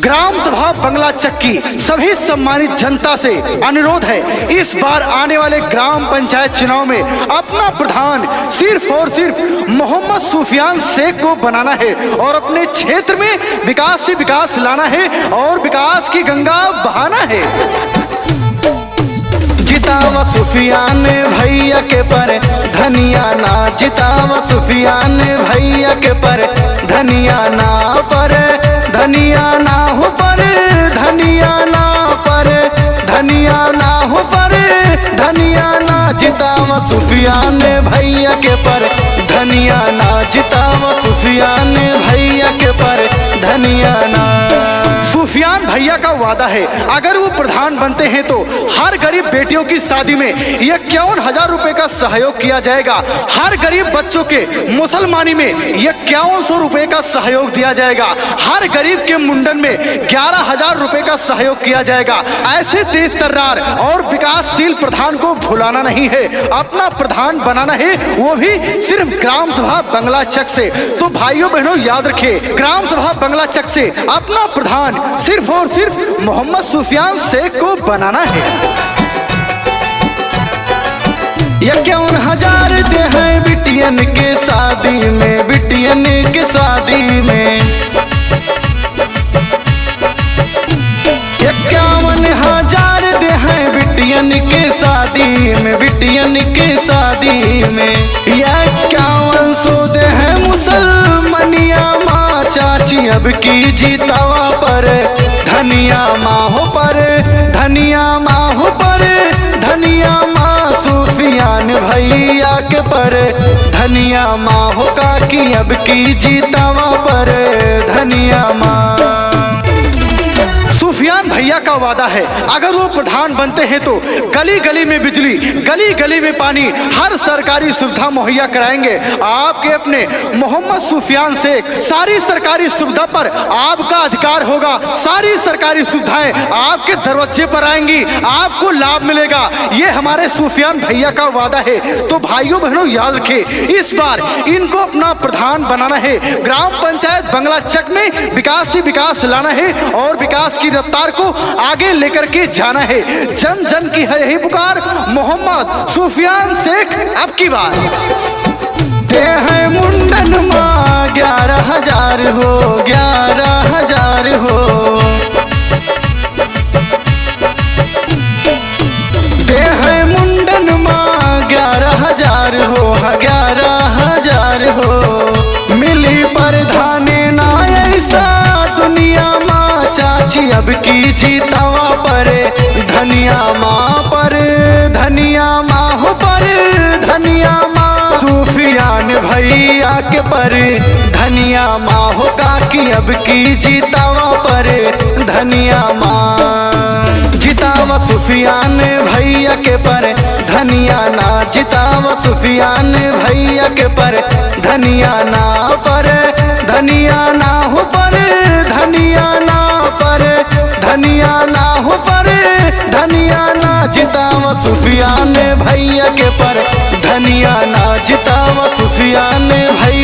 Gram सभा बंगला चक्की सभी सम्मानित जनता से अनुरोध है, इस बार आने वाले ग्राम पंचायत चुनाव में अपना प्रधान सिर्फ और सिर्फ मोहम्मद सुफियान शेख को बनाना है और अपने क्षेत्र में विकास से विकास लाना है और विकास की गंगा बहाना है। जितावा सुफियान भैया के पर धनिया ना, जितावा सुफियान भैया के पर धनिया ना, पर धनिया ना हो, पर धनिया ना, पर धनिया ना हो, पर धनिया ना। जितावा सुफियान भैया के पर धनिया ना, जितावा सुफियान भैया के पर धनिया ना। सुफियान भैया का वादा है, अगर वो प्रधान बनते हैं तो हर गरीब बेटियों की शादी में 51,000 रुपए का सहयोग किया जाएगा। हर गरीब बच्चों के मुसलमानी में 5100 रुपए का सहयोग दिया जाएगा। हर गरीब के मुंडन में 11,000 रुपए का सहयोग किया जाएगा। ऐसे तेज तर्रार और विकासशील प्रधान को भुलाना नहीं है, अपना प्रधान बनाना है, वो भी सिर्फ ग्राम सभा बंगला चक से। तो भाइयों बहनों याद रखिए, ग्राम सभा बंगला चक से अपना प्रधान सिर्फ और सिर्फ मोहम्मद सुफियान शेख को बनाना है। 51,000 दे हैं बिटियन के शादी में, बिटियन के शादी में 51,000 दे हैं बिटियन के शादी में, बिटियन के शादी में 5100 दे हैं मुसलमानिया माँ चाची अब की जीतावा पर धनिया माँ हो, पर धनिया माँ हो, पर धनिया माँ सुफियान भैया के पर धनिया माँ हो काकी अब की जीतावा पर धनिया माँ। सुफियान भैया का वादा है, अगर वो प्रधान बनते हैं तो गली गली में बिजली, गली गली में पानी, हर सरकारी सुविधा मुहैया कराएंगे। आपके अपने मोहम्मद सुफियान शेख सारी सरकारी सुविधा पर आपका अधिकार होगा, सारी सरकारी सुविधाएं आपके दरवाजे पर आएंगी, आपको लाभ मिलेगा। ये हमारे सुफियान भैया का वादा है। तो भाइयों बहनों याद रखें, इस बार इनको अपना प्रधान बनाना है। ग्राम पंचायत बंगला चक में विकास ही विकास लाना है और विकास की रफ्तार को आगे लेकर के जाना है। जन जन की है यही पुकार, मोहम्मद सुफियान शेख अब की बात। दे हैं मुंडन माँ 11,000 हो, 11,000 हो, दे हैं मुंडन माँ 11,000 हो, 11,000 हो। मिली प्रधाने ना ऐसा दुनिया माँ चाची अब की जीतावा पर धनिया माँ, पर धनिया माँ हो, पर धनिया माँ सुफियान भैया के पर धनिया माँ हो काकी अब की जीतावा पर धनिया माँ। जितावा सुफियान भैया के पर धनिया ना, जितावा सुफियान भैया के पर धनिया ना, पर धनिया ना हो, पर धनिया ना, पर धनिया ना हो, पर धनिया ना। जितावा सुफियान भैया के पर धनिया ना, जितावा सुफियान भैया